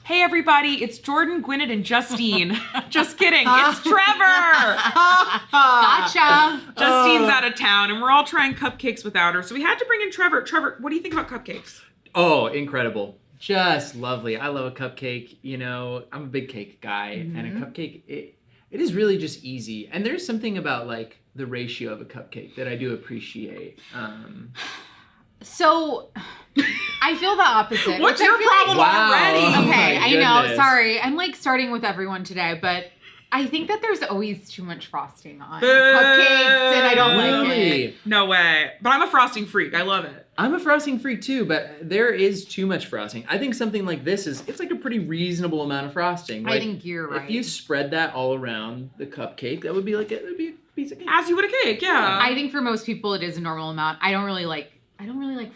Hey everybody, it's Jordan, Gwyneth, and Justine. Just kidding, it's Trevor! Gotcha! Justine's out of town, and we're all trying cupcakes without her, so we had to bring in Trevor. Trevor, what do you think about cupcakes? Oh, incredible. Just lovely. I love a cupcake. You know, I'm a big cake guy, and a cupcake, it is really just easy. And there's something about, like, the ratio of a cupcake that I do appreciate. So, I feel the opposite. What's your problem already? Okay, Oh I know. goodness. Sorry. I'm like starting with everyone today, but I think that there's always too much frosting on cupcakes, and I don't like it. No way. But I'm a frosting freak. I love it. I'm a frosting freak too, but there is too much frosting. I think something like this it's like a pretty reasonable amount of frosting. Like, I think you're right. If you spread that all around the cupcake, that would be like a piece of cake. As you would a cake, yeah. I think for most people it is a normal amount. I don't really like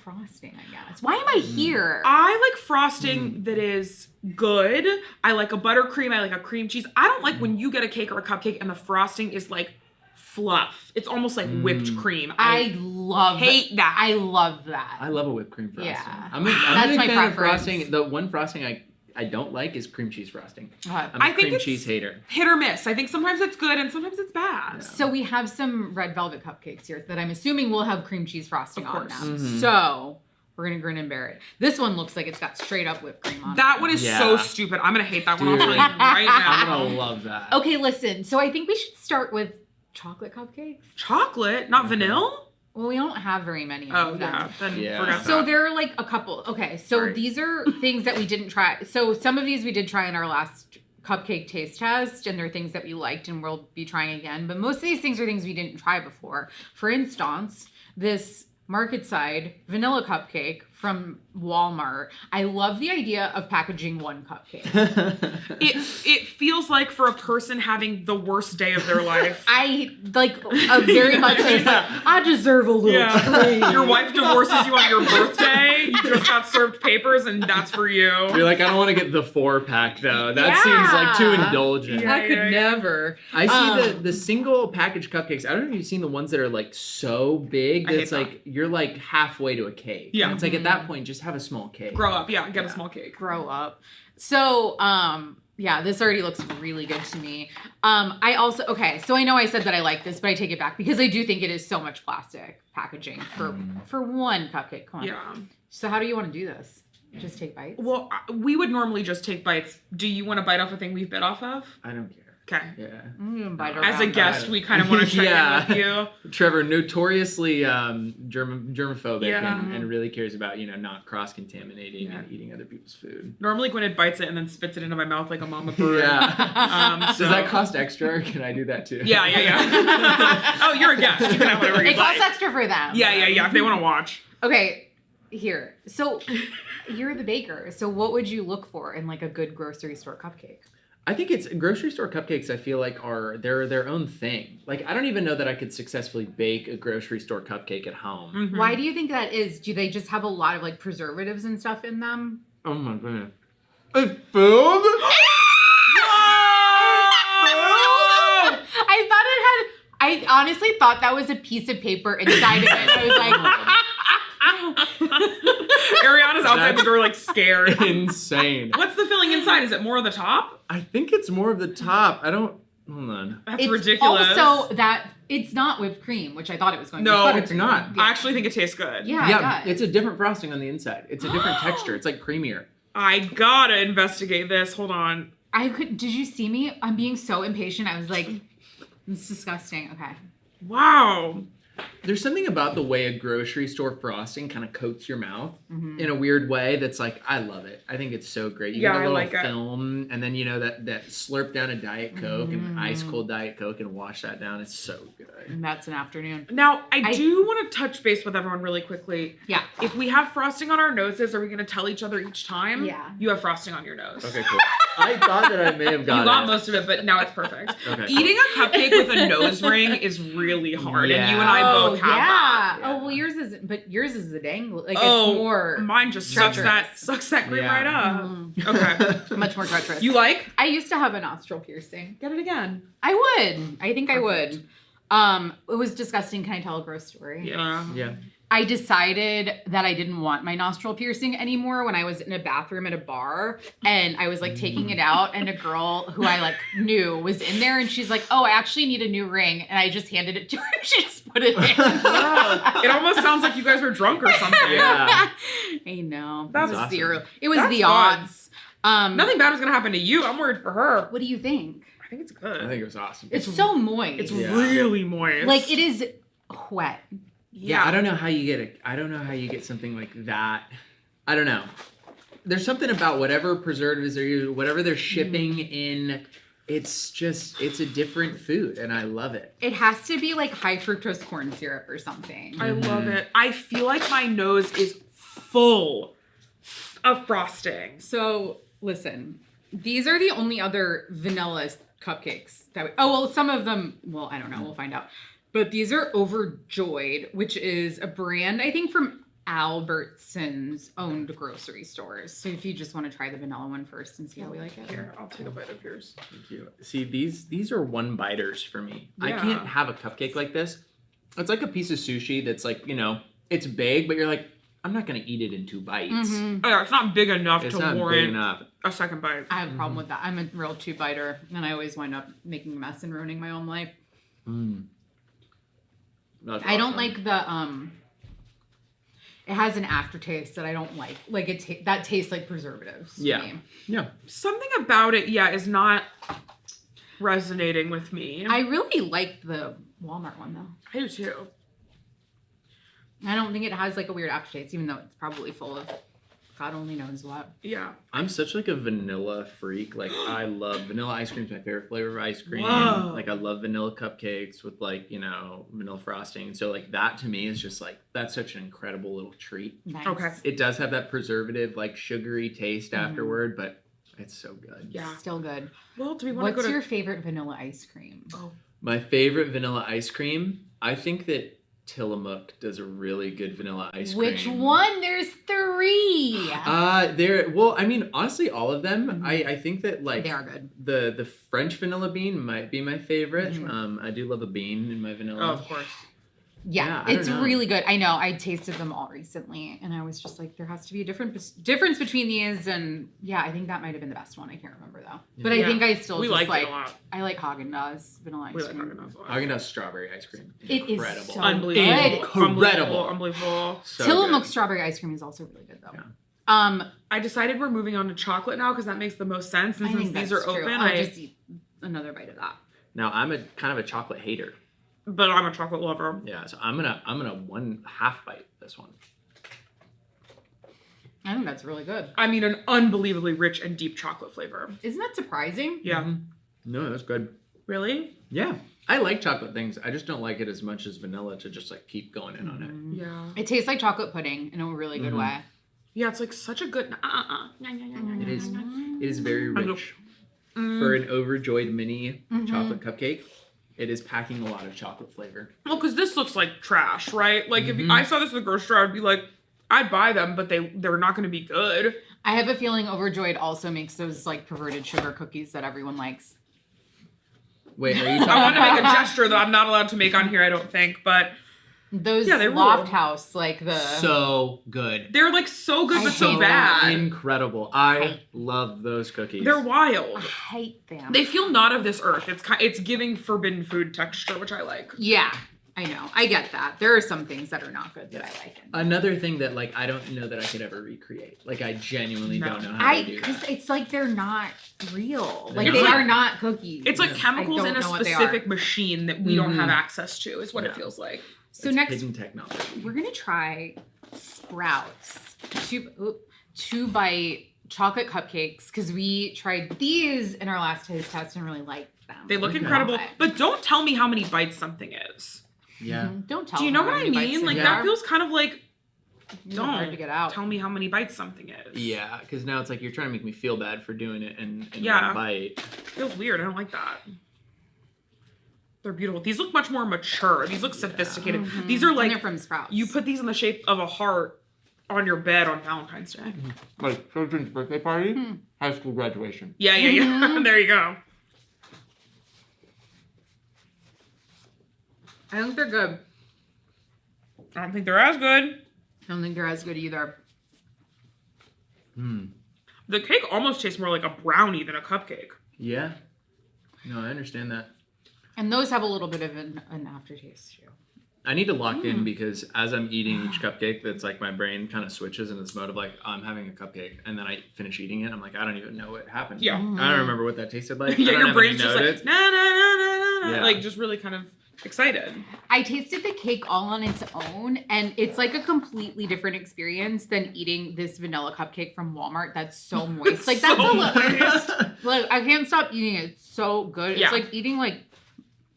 frosting, I guess. Why am I here? I like frosting that is good. I like a buttercream. I like a cream cheese. I don't like when you get a cake or a cupcake and the frosting is like fluff. It's almost like whipped cream. I hate that. I love that. I love a whipped cream frosting. Yeah. I'm That's a big my fan of preference. frosting. The one frosting I don't like is cream cheese frosting. I'm I a think cream it's cheese hater. hit or miss. I think sometimes it's good and sometimes it's bad. So we have some red velvet cupcakes here that I'm assuming will have cream cheese frosting on course. them. So we're gonna grin and bear it. This one looks like it's got straight up whipped cream on That it. one is Yeah. so stupid. I'm gonna hate that one. I'll tell you Dude. right I'm now. gonna love that. Okay, listen. So I think we should start with chocolate cupcakes. Chocolate, not vanilla? Well, we don't have very many Oh of them. yeah, then Yeah. forget So that. there are like a couple. Okay, so Sorry. these are things that we didn't try. So some of these we did try in our last cupcake taste test, and they're things that we liked and we'll be trying again. But most of these things are things we didn't try before. For instance, this market side vanilla cupcake from Walmart. I love the idea of packaging one cupcake. It feels like for a person having the worst day of their life. I like very much like I deserve a little treat. Your wife divorces you on your birthday. You just got served papers, and that's for you. You're like, I don't want to get the 4-pack though. That Yeah. seems like too indulgent. Yeah. I could never. I see the single packaged cupcakes. I don't know if you've seen the ones that are like so big I that hate it's that. like you're like halfway to a cake. Yeah. And it's like at that point, just have a small cake. Grow up, yeah. Get a small cake. Grow up. So, yeah, this already looks really good to me. I also, okay, so I know I said that I like this, but I take it back because I do think it is so much plastic packaging for one cupcake. Come on. Yeah. So how do you want to do this? Just take bites? Well, we would normally just take bites. Do you want to bite off a thing we've bit off of? I don't care. Okay. Yeah. I'm gonna bite As a around guest, that. we kind of want to check Yeah. in with you. Trevor, notoriously germophobic Yeah. and really cares about, not cross-contaminating and eating other people's food. Normally, Gwyneth bites it and then spits it into my mouth like a mama bird. Yeah. So- Does that cost extra or can I do that too? Yeah. Oh, you're a guest. You can have whatever you It costs like. extra for them. Yeah. If they want to watch. Okay, here. So you're the baker. So what would you look for in like a good grocery store cupcake? I think it's grocery store cupcakes. I feel like they're their own thing. Like I don't even know that I could successfully bake a grocery store cupcake at home. Mhm. Why do you think that is? Do they just have a lot of like preservatives and stuff in them? Oh my goodness! It's food. I thought it had. I honestly thought that was a piece of paper inside of it. I was like, Ariana's outside the door like scared. Insane. What's the filling inside? Is it more of the top? I think it's more of the top. I don't. Hold on. That's it's ridiculous. also that it's not whipped cream, which I thought it was going to be. No, it's not. I actually think it tastes good. Yeah, Yeah, it does. it's a different frosting on the inside. It's a different texture. It's like creamier. I gotta investigate this. Hold on. Did you see me? I'm being so impatient. I was like, it's disgusting. Okay. Wow. There's something about the way a grocery store frosting kind of coats your mouth in a weird way that's like, I love it. I think it's so great. You Yeah, get a I little like it. film and then that slurp down a Diet Coke and ice cold Diet Coke and wash that down. It's so good. And that's an afternoon. Now, I do want to touch base with everyone really quickly. Yeah. If we have frosting on our noses, are we going to tell each other each time? Yeah. You have frosting on your nose. Okay, cool. I thought that I may have You got got it. most of it, but now it's perfect. Okay. Eating a cupcake with a nose ring is really hard, and you and I both have yeah. that. Oh, well, yours is the dangle. Like, Oh, it's more. mine just sucks treacherous. that cream Yeah. right up. Mhm. Okay. Much more treacherous. You like? I used to have a nostril piercing. Get it again. I would. I think I would. It was disgusting. Can I tell a gross story? Yeah. Yeah. I decided that I didn't want my nostril piercing anymore when I was in a bathroom at a bar and I was like taking it out and a girl who I like knew was in there and she's like, oh, I actually need a new ring. And I just handed it to her. She just put it in. Wow. It almost sounds like you guys were drunk or something. Yeah. I know. That's It was awesome. zero. It was That's the fun. odds. Nothing bad was going to happen to you. I'm worried for her. What do you think? I think it's good. I think it was awesome. It's so moist. It's Yeah. really moist. like it is wet. Yeah, I don't know how you get something like that. I don't know. There's something about whatever preservatives they're using, whatever they're shipping in. It's a different food, and I love it. It has to be like high fructose corn syrup or something. I love it. I feel like my nose is full of frosting. So listen, these are the only other vanilla cupcakes that some of them, well, I don't know, we'll find out. But these are Overjoyed, which is a brand, I think, from Albertsons owned grocery stores. So if you just want to try the vanilla one first and see how we like it. Here, I'll take a bite of yours. Thank you. See, these are one biters for me. I Yeah. can't have a cupcake like this. It's like a piece of sushi that's like, it's big, but you're like, I'm not gonna eat it in 2 bites. Mhm. Oh, yeah, it's not big enough It's to not big warrant enough. a second bite. I have a problem with that. I'm a real 2-biter, and I always wind up making a mess and ruining my own life. Mm. That's I don't awesome. like the it has an aftertaste that I don't like. Like that tastes like preservatives. to Yeah. me. Yeah. Something about it, is not resonating with me. I really like the Walmart one though. I do too. I don't think it has like a weird aftertaste, even though it's probably full of God only knows what. Yeah. I'm such like a vanilla freak. Like I love vanilla ice cream. It's my favorite flavor of ice cream. Whoa. Like I love vanilla cupcakes with like, vanilla frosting. So like that to me is just like, that's such an incredible little treat. Nice. Okay. It does have that preservative, like sugary taste Mhm. afterward, but it's so good. Yeah. Still good. Well, do we want to What's go to... your favorite vanilla ice cream? Oh, My favorite vanilla ice cream, I think that Tillamook does a really good vanilla ice cream. Which one? There's 3. Honestly, all of them. Mhm. I think that like They are good. the French vanilla bean might be my favorite. Mhm. I do love a bean in my vanilla. oh, of course. Yeah, I don't it's know. really good. I know. I tasted them all recently, and I was just like, there has to be a difference between these. And yeah, I think that might have been the best one. I can't remember though. But I Yeah. think I still We just like it a lot. I like Haagen-Dazs vanilla ice We like cream. Haagen-Dazs a lot. Haagen-Dazs strawberry ice cream. It is Incredible. so Unbelievable. good. Incredible. Unbelievable. So Tillamook good. strawberry ice cream is also really good though. Yeah. I decided we're moving on to chocolate now because that makes the most sense. And I since think these that's are true. open, I'll just eat another bite of that. Now I'm a kind of a chocolate hater. but I'm a chocolate lover. Yeah, so I'm gonna 1/2 bite this one. I think that's really good. I mean, an unbelievably rich and deep chocolate flavor. Isn't that surprising? Yeah. Mhm. No, that's good. Really? Yeah, I like chocolate things. I just don't like it as much as vanilla to just like keep going in on it. Mhm. Yeah. It tastes like chocolate pudding in a really good Mhm. way. Yeah, it's like such a good. It is. It is very I know. rich for an Overjoyed mini Mhm. chocolate cupcake. It is packing a lot of chocolate flavor. Well, because this looks like trash, right? Like if Mhm. I saw this in the grocery store, I'd be like, I'd buy them, but they're not going to be good. I have a feeling Overjoyed also makes those like perverted sugar cookies that everyone likes. Wait, are you I want talking to make a about? gesture that I'm not allowed to make on here, I don't think, but Those Yeah, they rule. Loft House, like the So good. they're like so good I but so hate bad. Incredible. I love those cookies. They're I wild. hate them. They feel not of this earth. It's giving forbidden food texture, which I like. Yeah, I know. I get that. There are some things that are not good that I like. Another thing that like I don't know that I could ever recreate. Like I genuinely No. don't know how to do Because that. it's like they're not real. Like It's they like- are not cookies. It's like Yeah. chemicals I in a don't know what they specific machine that we don't Mhm. have access to, is what it Yeah. feels like. So It's next hidden technology. we're gonna try Sprouts 2-bite chocolate cupcakes because we tried these in our last taste test and really liked them. They look Okay. incredible, Okay. but don't tell me how many bites something is. Yeah. Mhm. Don't tell. Do you know them what how I many bites mean? they Like Yeah. that are. feels kind of like It's hard to don't get out. tell me how many bites something is. Yeah, because now it's like you're trying to make me feel bad for doing it and Yeah. one bite. Feels weird. I don't like that. They're beautiful. These look much more mature. These look sophisticated. Mhm. These are And like they're from Sprouts. you put these in the shape of a heart on your bed on Valentine's Day. Like children's birthday party, Hmm. high school graduation. Yeah, yeah, yeah. Mhm. There you go. I think they're good. I don't think they're as good. I don't think they're as good either. The cake almost tastes more like a brownie than a cupcake. Yeah. No, I understand that. And those have a little bit of an aftertaste too. I need to lock in because as I'm eating each cupcake, that's like my brain kind of switches in this mode of like, I'm having a cupcake. And then I finish eating it. I'm like, I don't even know what happened. Yeah. I don't remember what that tasted like. Yeah, I don't your have brain's any just notice. like, na na na na na, Yeah. like just really kind of excited. I tasted the cake all on its own, and it's like a completely different experience than eating this vanilla cupcake from Walmart that's so moist. Like that's So a little moist. like I can't stop eating it. It's so good. Yeah. It's like eating like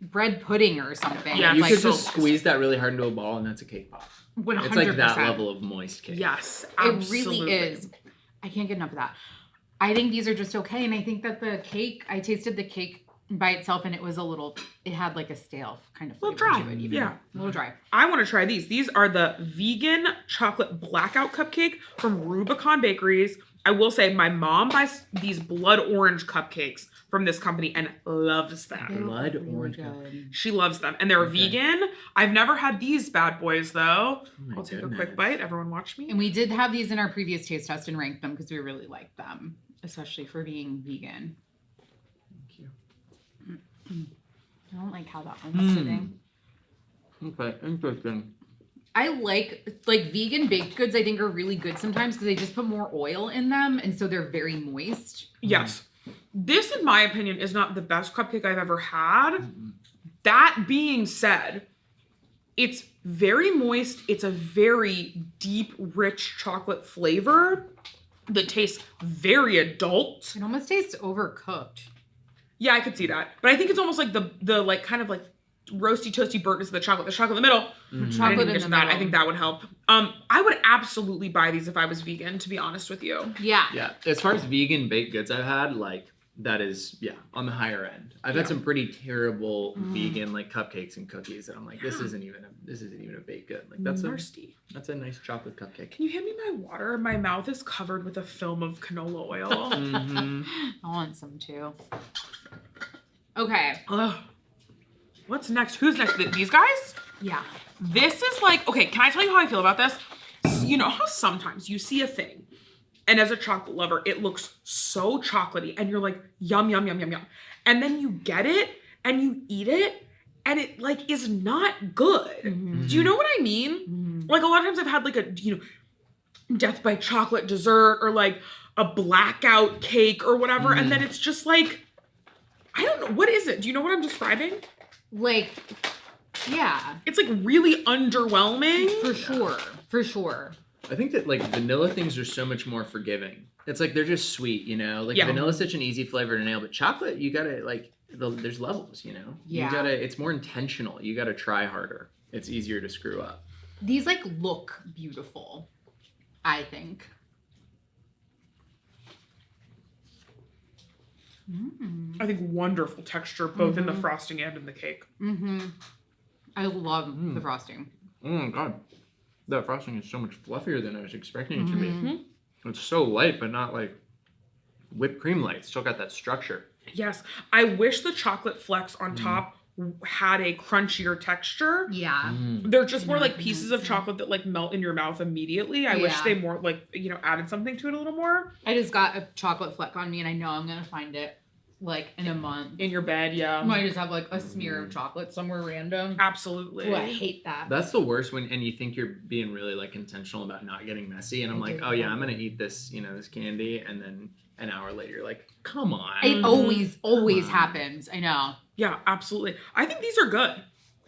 bread pudding or something. Yeah, It's You like could so just squeeze that really hard into a ball and that's a cake pop. 100%. It's like that level of moist cake. Yes, It absolutely. really is. I can't get enough of that. I think these are just okay, and I think that the cake, I tasted the cake by itself, and it was it had like a stale kind of Little flavor dry. to it. Even. Yeah. A little dry. I want to try these. These are the vegan chocolate blackout cupcake from Rubicon Bakeries. I will say my mom buys these blood orange cupcakes from this company and loves them. Blood Really orange. good. She loves them. And they're Okay. vegan. I've never had these bad boys though. my I'll take a goodness. quick bite. Everyone watch me. And we did have these in our previous taste test and ranked them because we really liked them, especially for being vegan. Thank you. I don't like how that one's sitting. Okay, interesting. I like vegan baked goods. I think are really good sometimes because they just put more oil in them, and so they're very moist. Yes. This, in my opinion, is not the best cupcake I've ever had. That being said, it's very moist. It's a very deep, rich chocolate flavor that tastes very adult. It almost tastes overcooked. Yeah, I could see that. But I think it's almost like the like kind of like roasty, toasty burntness of the chocolate. The chocolate in the middle. I didn't Chocolate even in get the to that. I middle. think that would help. I would absolutely buy these if I was vegan, to be honest with you. Yeah. Yeah. As far as vegan baked goods I've had, like that is on the higher end. I've had some pretty terrible vegan like cupcakes and cookies that I'm like, this isn't even a baked good. Like that's a nice chocolate cupcake. Can you hand me my water? My mouth is covered with a film of canola oil. Mm-hmm. I want some too. Okay. Ugh. What's next? Who's next? These guys? Yeah. This is like, okay, can I tell you how I feel about this? You know how sometimes you see a thing, and as a chocolate lover, it looks so chocolatey, and you're like, yum, yum, yum, yum, yum. And then you get it, and you eat it, and it like is not good. Mm-hmm. Do you know what I mean? Like a lot of times I've had like a, death by chocolate dessert or like a blackout cake or whatever, and then it's just like, I don't know, what is it? Do you know what I'm describing? Like, yeah, It's like really underwhelming. for sure. I think that like vanilla things are so much more forgiving. It's like they're just sweet, Like Yeah. vanilla's such an easy flavor to nail, but chocolate you gotta like there's levels, Yeah. You gotta. It's more intentional. You gotta try harder. It's easier to screw up. These like look beautiful, I think. I think wonderful texture both in the frosting and in the cake. I love the frosting. Oh my god, that frosting is so much fluffier than I was expecting it to be. It's so light, but not like whipped cream light. It's still got that structure. Yes, I wish the chocolate flecks on top had a crunchier texture. Yeah. They're just more like pieces of chocolate that like melt in your mouth immediately. I wish Yeah. they more like, added something to it a little more. I just got a chocolate fleck on me, and I know I'm gonna find it like in a month. In your bed, yeah. I might just have like a smear of chocolate somewhere random. Absolutely. Oh, I hate that. That's the worst and you think you're being really like intentional about not getting messy, and I'm like, oh yeah, I'm gonna eat this, this candy, and then an hour later, you're like, come on. It always happens. I know. Yeah, absolutely. I think these are good.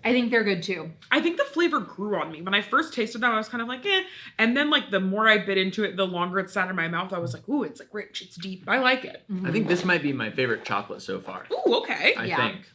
I think they're good too. I think the flavor grew on me. When I first tasted them, I was kind of like, eh. And then like the more I bit into it, the longer it sat in my mouth, I was like, ooh, it's like rich, it's deep. I like it. I think this might be my favorite chocolate so far. Ooh, okay. I Yeah. think.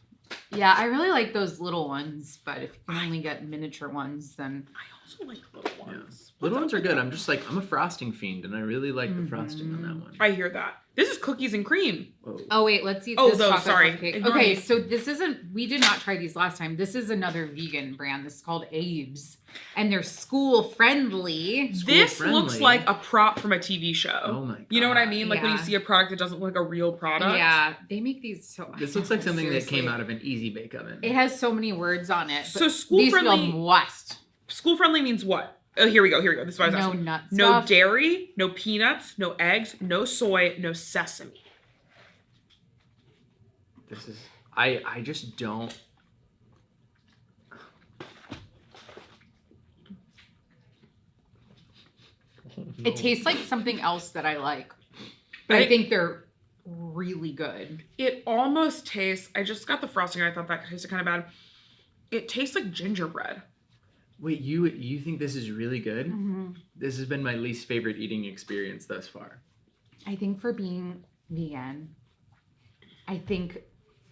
Yeah, I really like those little ones, but if you can only get miniature ones, then I also like little ones. Little ones are good. I'm just like, I'm a frosting fiend, and I really like the frosting on that one. I hear that. This is cookies and cream. Whoa. oh wait, let's see Oh, this those, chocolate sorry. cupcake. Ignore Okay, me. so this isn't. We did not try these last time. This is another vegan brand. This is called Abe's, and they're school friendly. This friendly. looks like a prop from a TV show. Oh my god. You know what I mean? Like when you Yeah. see a product that doesn't look like a real product. Yeah, they make these so. This looks like something that Seriously. came out of an easy bake oven. It has so many words on it. So but school these friendly- feel moist. school friendly means what? Oh, here we go. This is what I was No asking. nut No stuff. dairy, no peanuts, no eggs, no soy, no sesame. This is I just don't. It tastes like something else that I like. But I think they're really good. It almost tastes, I just got the frosting and I thought that tasted kind of bad. It tastes like gingerbread. Wait, you think this is really good? Mm-hmm. This has been my least favorite eating experience thus far. I think for being vegan, I think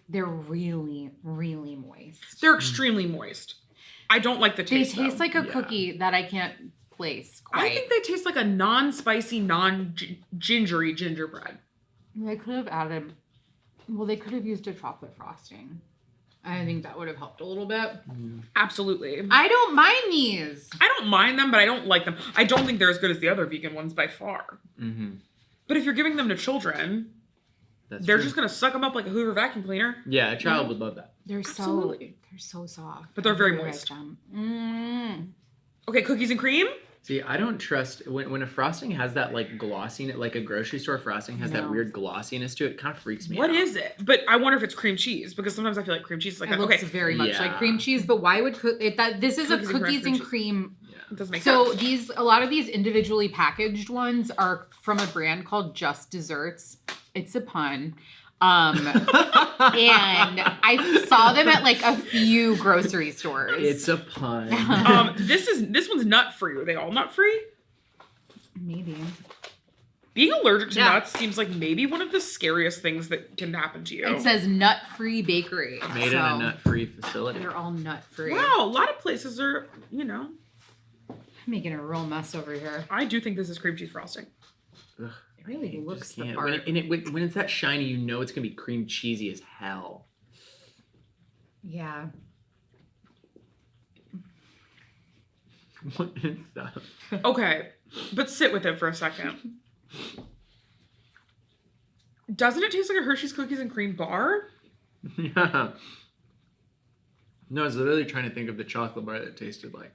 they're really, really moist. They're extremely moist. I don't like the They taste. taste though. like a Yeah. cookie that I can't place quite. I think they taste like a non-spicy, non-gingery gingerbread. They could have added, well, they could have used a chocolate frosting. I think that would have helped a little bit. Absolutely. I don't mind these. I don't mind them, but I don't like them. I don't think they're as good as the other vegan ones by far. Mm-hmm. But if you're giving them to children, That's they're true. just gonna suck them up like a Hoover vacuum cleaner. Yeah, a child would love that. They're Absolutely. so soft. But they're very I really moist. like them. Okay, cookies and cream. See, I don't trust when a frosting has that like glossiness, like a grocery store frosting has that No. weird glossiness to it. It kind of freaks me What out. is it? But I wonder if it's cream cheese because sometimes I feel like cream cheese is like It that. looks Okay, very much like Yeah. cream cheese, but why would this is Cookies a and cookies cream and cheese. cream. Yeah. it doesn't make So sense. a lot of these individually packaged ones are from a brand called Just Desserts. It's a pun. And I saw them at like a few grocery stores. It's a pun. This one's nut free. Are they all nut free? Maybe. Being allergic to Yeah. nuts seems like maybe one of the scariest things that can happen to you. It says nut-free bakery. Made in a nut-free facility. They're all nut-free. Wow, a lot of places are, I'm making a real mess over here. I do think this is cream cheese frosting. Ugh, It really I looks just the can't. part. When it's that shiny, you know it's gonna be cream cheesy as hell. Yeah. What is that? Okay, but sit with it for a second. Doesn't it taste like a Hershey's cookies and cream bar? Yeah. No, I was literally trying to think of the chocolate bar that tasted like.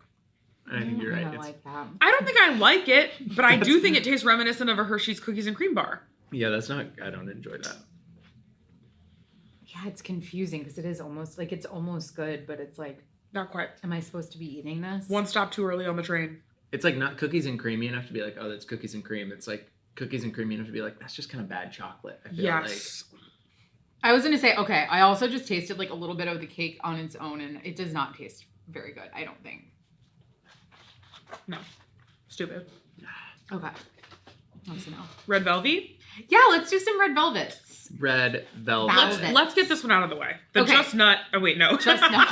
And I think you're right. I It's, like that. I don't think I like it, but I do think it tastes reminiscent of a Hershey's cookies and cream bar. yeah, that's not. I don't enjoy that. Yeah, it's confusing because it is almost like it's almost good, but it's like, Not quite. am I supposed to be eating this? One stop too early on the train. It's like not cookies and creamy enough to be like, oh, that's cookies and cream. It's like cookies and creamy enough to be like, that's just kind of bad chocolate. I feel Yes. I was gonna say, okay, I also just tasted like a little bit of the cake on its own, and it does not taste very good, I don't think. No. Stupid. Okay. That's a no. Red velvet. Yeah, let's do some red velvets. like red velvet. Velvet. Let's get this one out of the way. The Okay. just nut. Oh wait, no. Just nut.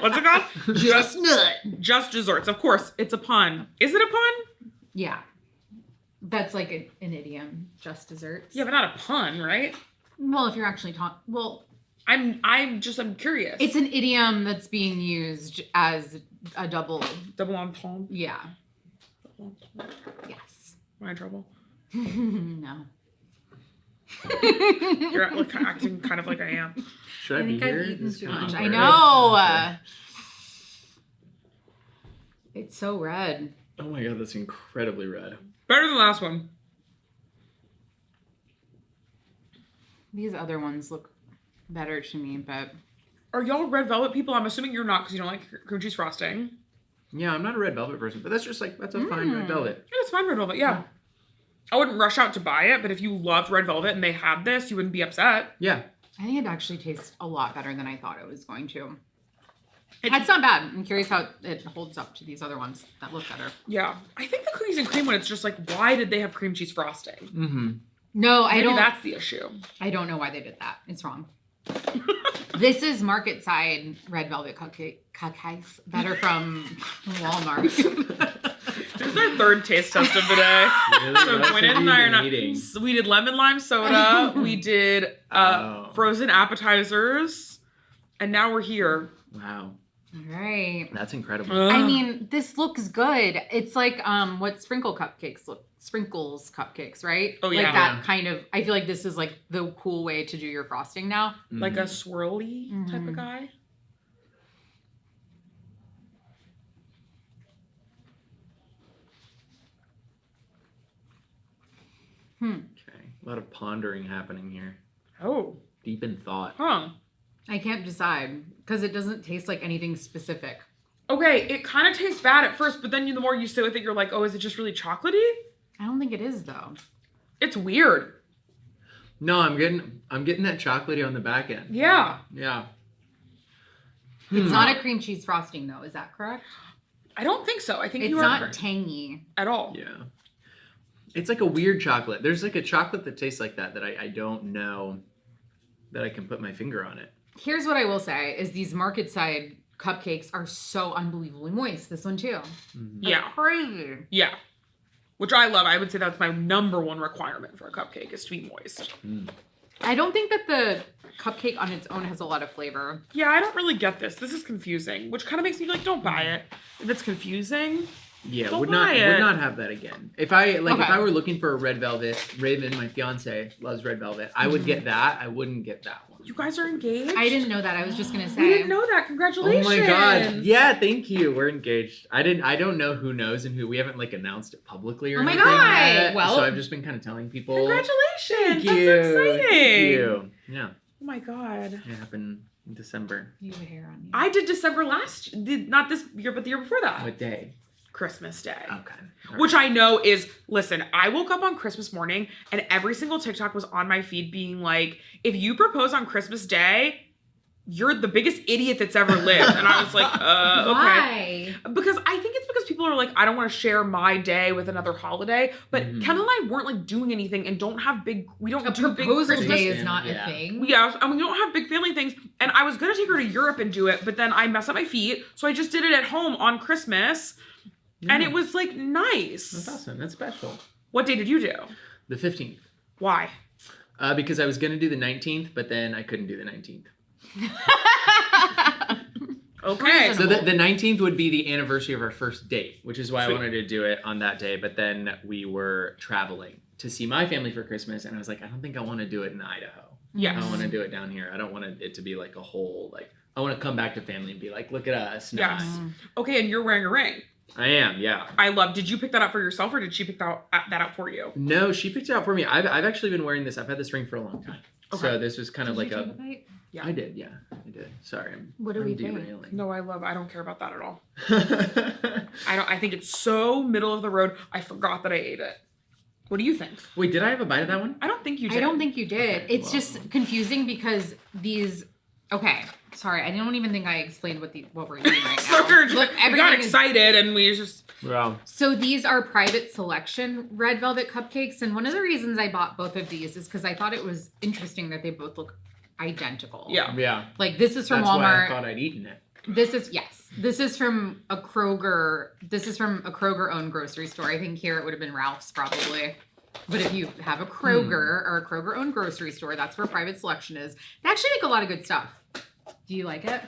What's it called? Just nut. Just desserts. Of course, it's a pun. Is it a pun? Yeah. That's like an idiom. Just desserts. Yeah, but not a pun, right? Well, if you're actually talking, well, I'm curious. it's an idiom that's being used as a double. double entendre. Yeah. Yes. Am I in trouble? No. You're like, acting kind of like I am. Should I, I be think here? I've eaten This is too kinda much. I awkward. know. It's so red. Oh my god, that's incredibly red. Better than the last one. These other ones look better to me, but Are y'all red velvet people? I'm assuming you're not because you don't like cream cheese frosting. Yeah, I'm not a red velvet person, but that's just like that's a fine red velvet. Yeah, it's fine red velvet. Yeah. I wouldn't rush out to buy it, but if you loved red velvet and they had this, you wouldn't be upset. Yeah. I think it actually tastes a lot better than I thought it was going to. It's not bad. I'm curious how it holds up to these other ones that look better. Yeah. I think the cookies and cream one, it's just like, why did they have cream cheese frosting? Mm-hmm. No, Maybe that's the issue. I don't know why they did that. It's wrong. This is market side red velvet cupcakes that are from Walmart. This is our third taste test of the day. So Gwyneth and I are not. So we did lemon lime soda. We did frozen appetizers, and now we're here. Wow. All right. That's incredible. I mean, this looks good. It's like what sprinkles cupcakes, right? Oh, yeah. Like that kind of. I feel like this is like the cool way to do your frosting now. Like a swirly type of guy. Okay. A lot of pondering happening here. Oh. Deep in thought. Huh. I can't decide because it doesn't taste like anything specific. Okay, it kind of tastes bad at first, but then the more you sit with it, you're like, oh, is it just really chocolatey? I don't think it is though. It's weird. No, I'm getting that chocolatey on the back end. Yeah. Yeah. It's not a cream cheese frosting though. Is that correct? I don't think so. I think It's you are not correct. tangy. At all. Yeah. It's like a weird chocolate. There's like a chocolate that tastes like that I don't know that I can put my finger on it. Here's what I will say is these market side cupcakes are so unbelievably moist. This one too. Yeah. Crazy. Yeah. Which I love. I would say that's my number one requirement for a cupcake is to be moist. I don't think that the cupcake on its own has a lot of flavor. Yeah, I don't really get this. This is confusing, which kind of makes me like, don't buy it. If it's confusing, Yeah, don't would buy not it. have that again. If I Okay. if I were looking for a red velvet, Raven, my fiance, loves red velvet. I would get that. I wouldn't get that one. You guys are engaged? I didn't know that. I was just gonna say. We didn't know that. Oh Congratulations. my god. Yeah, thank you. We're engaged. I don't know who knows and who. We haven't like announced it publicly or Oh my anything God. yet, Well- so I've just been kind of telling people. Congratulations. Thank That's you. exciting. Thank you. Yeah, Oh my god. it happened in December. You have hair on you. I did December not this year, but the year before that. What day? Christmas Day. Okay. All Which I know is, listen, I woke up on Christmas morning and every single TikTok was on my feed being like, if you propose on Christmas Day, you're the biggest idiot that's ever lived. And I was like, okay. Why? Because I think it's because people are like, I don't want to share my day with another holiday. But Mhm. Kendall and I weren't like doing anything and we don't A do big proposal Christmas. day is not Yeah. a thing. Yeah, I mean, we don't have big family things. And I was going to take her to Europe and do it, but then I messed up my feet. So I just did it at home on Christmas. And it was like nice. That's awesome. That's special. What day did you do? The 15th. Why? Because I was gonna do the 19th, but then I couldn't do the 19th. Okay. So the 19th would be the anniversary of our first date, which is why Sweet. I wanted to do it on that day. But then we were traveling to see my family for Christmas, and I was like, I don't think I want to do it in Idaho. Yes. I want to do it down here. I don't want it to be like a whole like. I want to come back to family and be like, look at us. Yes. Nice. Okay, and you're wearing a ring. I am. Yeah. I love. Did you pick that up for yourself, or did she pick that out for you? No, she picked it out for me. I've actually been wearing this. I've had this ring for a long time. Okay. So this was kind of like Did you a. take a bite? Yeah. I did. Yeah, I did. Sorry, What do I'm we think? derailing. No, I don't care about that at all. I think it's so middle of the road. I forgot that I ate it. What do you think? Wait, did I have a bite of that one? I don't think you did. I don't think you did. Okay, It's well. just confusing because these. Okay, sorry. I don't even think I explained what we're eating right now. So we Look, got everything is. excited and we just. Wow. So these are private selection red velvet cupcakes, and one of the reasons I bought both of these is because I thought it was interesting that they both look identical. Yeah. Yeah. Like this is from That's why I Walmart. thought I'd eaten it. This is from a Kroger. This is from a Kroger owned grocery store. I think here it would have been Ralph's probably. But if you have a Kroger or a Kroger owned grocery store, that's where private selection is. They actually make a lot of good stuff. Do you like it?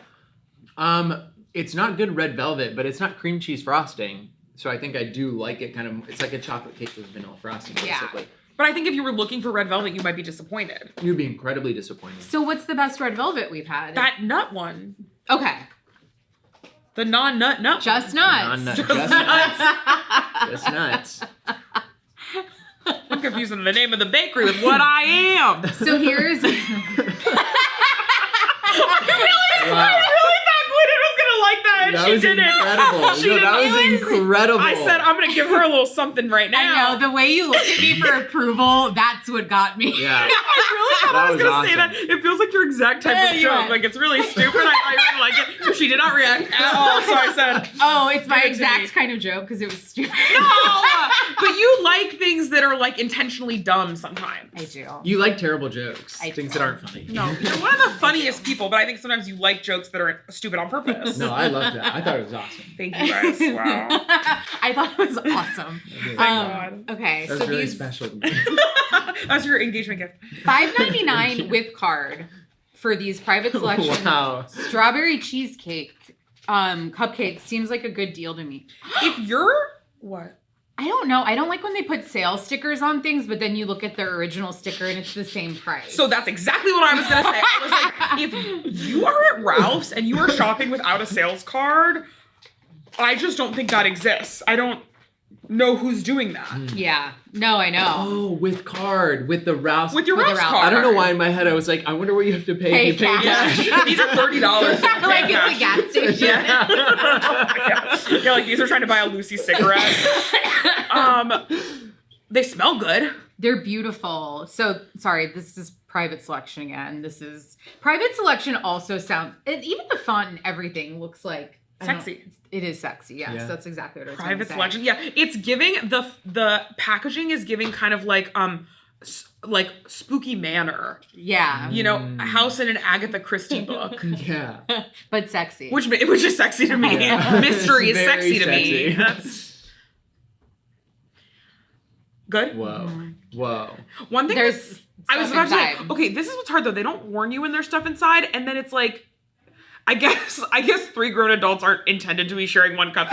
It's not good red velvet, but it's not cream cheese frosting. So I think I do like it kind of. It's like a chocolate cake with vanilla frosting, Yeah. basically. But I think if you were looking for red velvet, you might be disappointed. You'd be incredibly disappointed. So what's the best red velvet we've had? That nut one, Okay. the non-nut nut. Just one. nuts. Just nuts. Just nuts. I'm confusing the name of the bakery with what I am. So here's Wow. I really thought Gwyneth was gonna like that, and That she was didn't. incredible. She No, didn't. that was incredible. I said I'm gonna give her a little something right now. I know the way you look at me for approval, that's what got me. Yeah. I really thought I That was was gonna say awesome. that. It feels like your exact type Yeah, of you're joke. right. Like it's really stupid. I thought you would like it. She did not react at all. So I said, Oh, it's my Give it to me. exact kind of joke because it was stupid. no. But you like things that are like intentionally dumb sometimes. I do. You like terrible jokes. I Things do. that aren't funny. No, you're one of the funniest people, but I think sometimes you like jokes that are stupid on purpose. No, I loved that. I thought it was awesome. Thank you guys. Wow. I thought it was awesome. Thank God. Okay, That so was really these special to me. That's your engagement gift. $5.99 with card for these private selection Wow. strawberry cheesecake cupcakes seems like a good deal to me. If you're what? I don't know. I don't like when they put sales stickers on things, but then you look at their original sticker and it's the same price. So that's exactly what I was gonna say. I was like, if you are at Ralph's and you are shopping without a sales card, I just don't think that exists. I don't. know who's doing that. Yeah. No, I know. Oh, with card, with the Rouse. With your With the Rouse Rouse. card. I don't know why in my head I was like, I wonder what you have to pay. Pay to pay cash. cash. These are $30. Like it's a gas station. Yeah, like these are trying to buy a Lucy cigarette. They smell good. They're beautiful. So, sorry, this is private selection again. This is private selection also sounds, even the font and everything looks like Sexy. It is sexy. Yes, Yeah. that's exactly what I was Private going to say. selection. Yeah, it's giving the packaging is giving kind of like like spooky manor. Yeah, You know, a house in an Agatha Christie book. Yeah. but sexy. Which is sexy to me. Yeah. Mystery is It's very sexy to me. sexy. That's good. Whoa. Whoa. One thing There's I was stuff about to say, inside. okay, this is what's hard though. They don't warn you when there's stuff inside, and then it's like, I guess 3 grown adults aren't intended to be sharing one cupcake.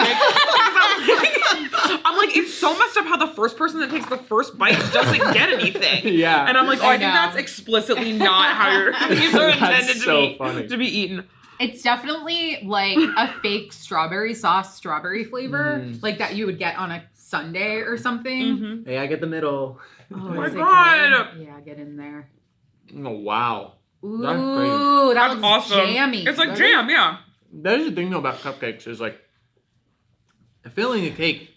I'm like, it's so messed up how the first person that takes the first bite doesn't get anything. Yeah. And I'm like, oh, I think know. that's explicitly not how these are That's intended so funny. to be eaten. It's definitely like a fake strawberry sauce, strawberry flavor, like that you would get on a sundae or something. Mm-hmm. Hey, I get the middle. Oh my is it God. good? Yeah, get in there. Oh, wow. Ooh, That's that That's looks awesome. jammy. It's like jam, yeah. That is the thing though about cupcakes is like filling a cake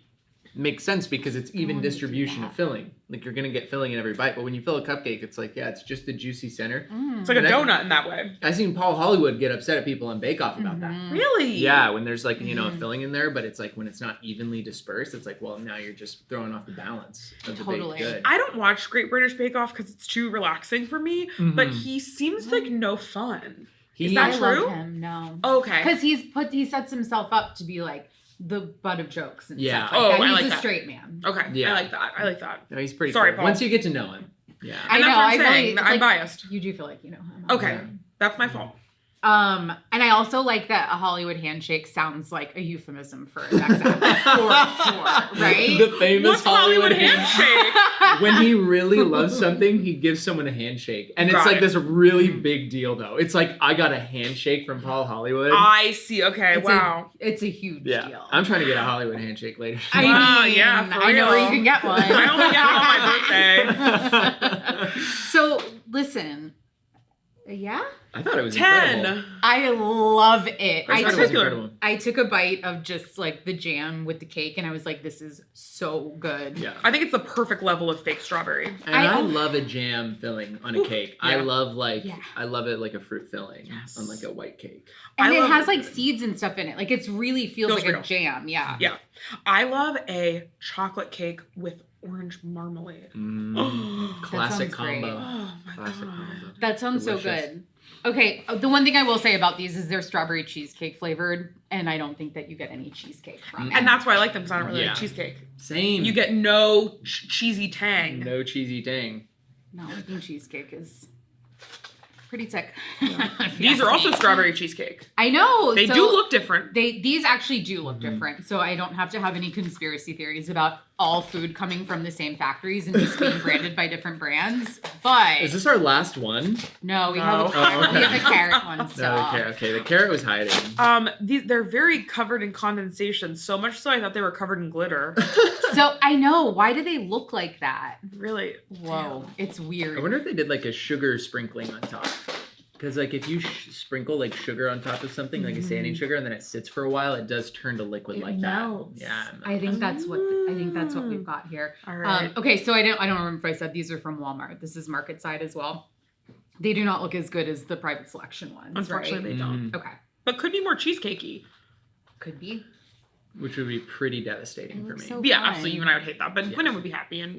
makes sense because it's even distribution of filling. Like you're gonna get filling in every bite, but when you fill a cupcake, it's like it's just the juicy center. It's like a And donut in that way. I seen Paul Hollywood get upset at people on Bake Off about that. Really? Yeah, when there's like a filling in there, but it's like when it's not evenly dispersed, it's like well now you're just throwing off the balance of the Totally. baked good. I don't watch Great British Bake Off because it's too relaxing for me, but he seems like no fun. Is that I true? love him. No, Okay. because he sets himself up to be like the butt of jokes and Yeah. stuff. Like Oh, that. I He's like a that. straight man. Okay. Yeah. I like that. No, he's pretty Sorry, cool. Paul. Once you get to know him. Yeah. I And that's know. what I'm I saying. really, I'm like, biased. You do feel like you know him. Okay. That's my fault. And I also like that a Hollywood handshake sounds like a euphemism for a sex act. For sure, right? The famous What's Hollywood handshake. handshake? When he really loves something, he gives someone a handshake. And it's Got like it. this really big deal, though. It's like, I got a handshake from Paul Hollywood. I see. Okay. It's Wow. It's a huge yeah. deal. I'm trying to get a Hollywood handshake later. I Wow, mean, yeah, for I know where you real. can get one. I only get it on my birthday. So listen, yeah, I thought it was 10. incredible. I love it. I thought it was took- incredible. I took a bite of just like the jam with the cake, and I was like, "This is so good." Yeah. I think it's the perfect level of fake strawberry. And I love a jam filling on a cake. I Yeah. love Yeah. I love it like a fruit filling Yes. on like a white cake. And I it love has it. like seeds and stuff in it. Like it's really feels Feels like real. a jam. Yeah. Yeah. I love a chocolate cake with orange marmalade. Classic sounds great. combo. Oh my Classic god. combo. That sounds so Delicious. good. Okay, the one thing I will say about these is they're strawberry cheesecake flavored, and I don't think that you get any cheesecake from it. And that's why I like them because I don't really Yeah. like cheesecake. Same. You get no cheesy tang. no cheesy dang. No, I think cheesecake is pretty sick. These are also strawberry cheesecake. I know. They so do look different. These actually do look different, so I don't have to have any conspiracy theories about all food coming from the same factories and just being branded by different brands. But Is this our last one? no, we No. have Oh, okay. we have the carrot one No, still. okay. The carrot was hiding. They're very covered in condensation, so much so I thought they were covered in glitter. So I know, why do they look like that? Really. Whoa, it's weird. I wonder if they did like a sugar sprinkling on top. Because like if you sprinkle like sugar on top of something, like a sanding sugar, and then it sits for a while, it does turn to liquid It like melts. that. Yeah. I think that's what we've got here. All right. Okay, so I don't remember if I said these are from Walmart. This is market side as well. They do not look as good as the private selection ones. Unfortunately, right? they don't. Okay, But could be more cheesecakey. could be. Which would be pretty devastating for looks me. so Yeah, fun. absolutely. Even I would hate that. But Yeah. Quinn would be happy. And,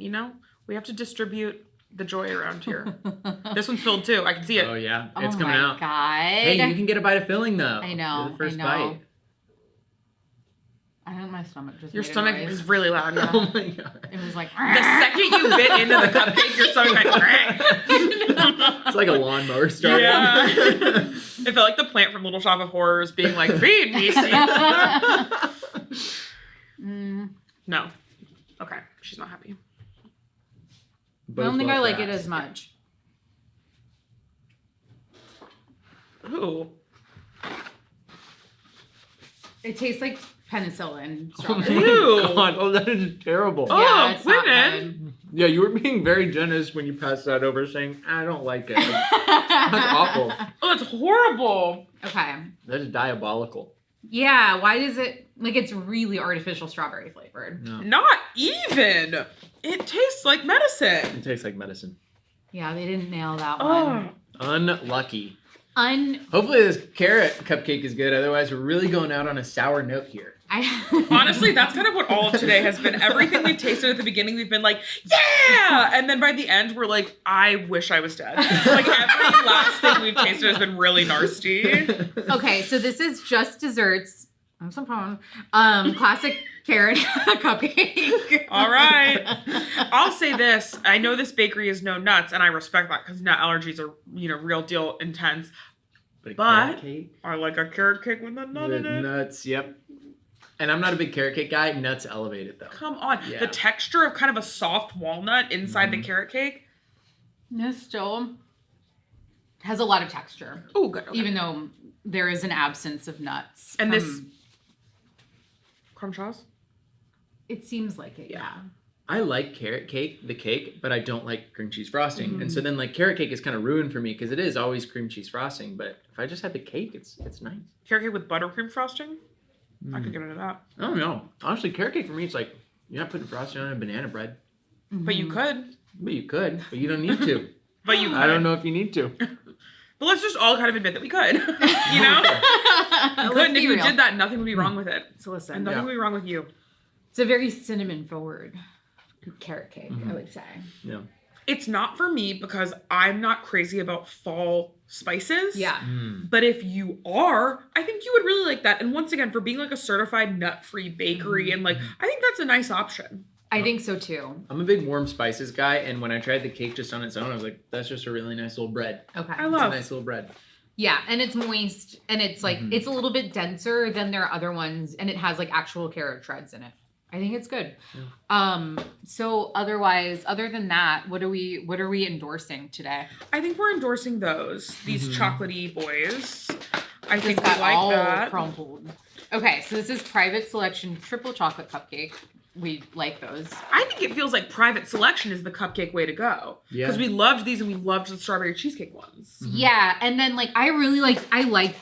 we have to distribute the joy around here. This one's filled too. I can see it. Oh yeah, Oh it's coming my out. God. Hey, you can get a bite of filling though. I know, You're the first I know. bite. I think my stomach just Your made a stomach noise. is really loud. Yeah. Oh my god. It was like The second you bit into the cupcake, your stomach went. It's like a lawnmower starting. Yeah. It felt like the plant from Little Shop of Horrors being like, feed me, see? No. Okay. She's not happy. I don't think I like it as much. Ooh. It tastes like penicillin Oh strawberry. my Ew. God. Oh, that is terrible. Oh, Yeah, it's not women. Yeah, you were being very generous when you passed that over, saying, "I don't like it." good. That's awful. Oh, that's horrible. Okay. That is diabolical. Yeah, why does it, like, it's really artificial strawberry flavored. No. Not even. It tastes like medicine. It tastes like medicine. Yeah, they didn't nail that Oh. one. Unlucky. I Hopefully this carrot cupcake is good. Otherwise, we're really going out on a sour note here. Honestly, that's kind of what all of today has been. Everything we've tasted at the beginning, we've been like, yeah! And then by the end, we're like, I wish I was dead. Like, every last thing we've tasted has been really nasty. Okay, so this is Just Desserts. I'm so proud. Classic carrot cupcake. All right. I'll say this. I know this bakery is no nuts, and I respect that because nut allergies are, real deal intense. But, But- carrot cake I like a carrot cake with a nut with in it. nuts, yep. And I'm not a big carrot cake guy. Nuts elevate it though. Come on. Yeah. The texture of kind of a soft walnut inside the Mhm. carrot cake. This still has a lot of texture, Oh, good. Okay. even though there is an absence of nuts. And this- from- crumb sauce. it seems like it, yeah. I like carrot cake, the cake, but I don't like cream cheese frosting. And so then like carrot cake is kind of ruined for me because it is always cream cheese frosting. But if I just had the cake, it's nice. Carrot cake with buttercream frosting. I could Mm. get into that. I don't know. Honestly, carrot cake for me, it's like you're not putting frosting on a banana bread. But you could. But you could, but you don't need to. But you could. I don't know if you need to. But let's just all kind of admit that we could. You know? Let's Could, and if be you real. did that, nothing would be wrong with it. So And listen, nothing Yeah. would be wrong with you. it's a very cinnamon forward carrot cake, I would say. Yeah. It's not for me because I'm not crazy about fall spices. Yeah. But if you are, I think you would really like that. And once again, for being like a certified nut-free bakery, and like, I think that's a nice option. I think so too. I'm a big warm spices guy, and when I tried the cake just on its own, I was like, that's just a really nice little bread. Okay. I It's a love. nice little bread. Yeah, and it's moist and it's like Mhm. it's a little bit denser than their other ones and it has like actual carrot shreds in it. I think it's good. Yeah. So otherwise, other than that, what are we endorsing today? I think we're endorsing these chocolatey boys. I think Just we like all that. crumpled. Okay, so this is Private Selection Triple Chocolate Cupcake. We like those. I think it feels like private selection is the cupcake way to go. Yeah. Because we loved these and we loved the strawberry cheesecake ones. Yeah, and then like I really like the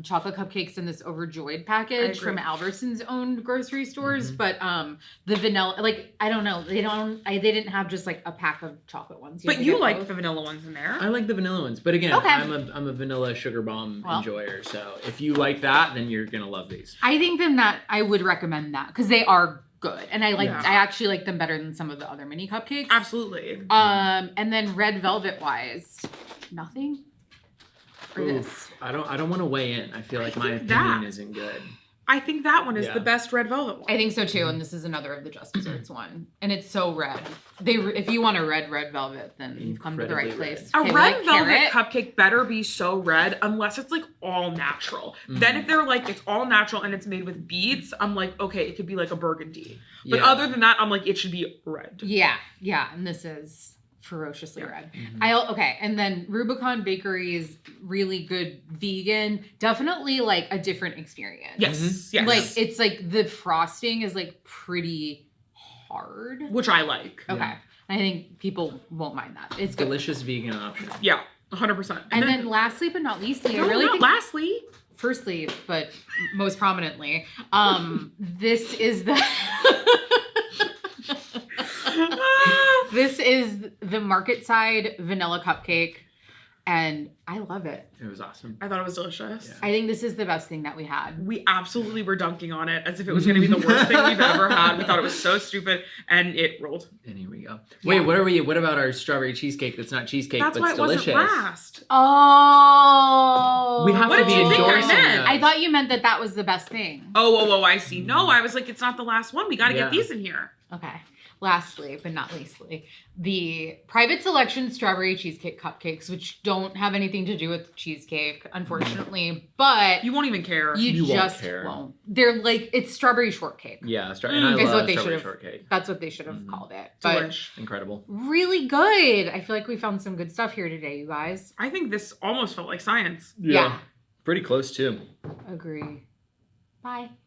chocolate cupcakes in this Overjoyed package agree. from Albertsons owned grocery stores, but the vanilla, like I don't know, they didn't have just like a pack of chocolate ones. But had to you get like both. the vanilla ones in there. I like the vanilla ones, but again, Okay. I'm a vanilla sugar bomb Well. enjoyer. So if you like that, then you're gonna love these. I think then that I would recommend that because they are good, and I Yeah. actually like them better than some of the other mini cupcakes. Absolutely. And then red velvet wise, nothing. Or Oof. this. I don't want to weigh in. I feel like my think opinion that- isn't good. I think that one is Yeah. the best red velvet one. I think so too, and this is another of the Just Desserts one, and it's so red. If you want a red velvet, then you've come to the right Incredibly place. A Okay, we red like velvet carrot. cupcake better be so red unless it's like all natural. Then if they're like it's all natural and it's made with beets, I'm like, okay, it could be like a burgundy. But Yeah. other than that, I'm like, it should be red. Yeah, and this is ferociously red. Mm-hmm. Okay, and then Rubicon Bakery's really good vegan, definitely like a different experience. Yes. Yes. Like it's like the frosting is like pretty hard. Which I like. Okay. I think people won't mind that. It's good. Delicious vegan option. Yeah. 100%. And then lastly but not leastly, no, I really not think lastly. firstly, but most prominently, this is the this is the Market Side vanilla cupcake, and I love it. It was awesome. I thought it was delicious. Yeah. I think this is the best thing that we had. We absolutely were dunking on it as if it was going to be the worst thing we've ever had. We thought it was so stupid, and it rolled. And here we go. Yeah. Wait, what about our strawberry cheesecake that's not cheesecake That's but why it's it delicious? wasn't last. Oh, We have What to did be you think I endorsing meant? those. I thought you meant that was the best thing. Oh, I see. No, I was like, it's not the last one. We got to Yeah. get these in here. Okay. Lastly, but not leastly, the Private Selection Strawberry Cheesecake Cupcakes, which don't have anything to do with cheesecake, unfortunately, but You won't even care. you won't just care. won't. They're like, it's strawberry shortcake. Yeah, and I is love what they strawberry should've- shortcake. That's what they should have Mhm. called it. But Delish. Incredible. really good. I feel like we found some good stuff here today, you guys. I think this almost felt like science. Yeah. Pretty close too. Agree. Bye.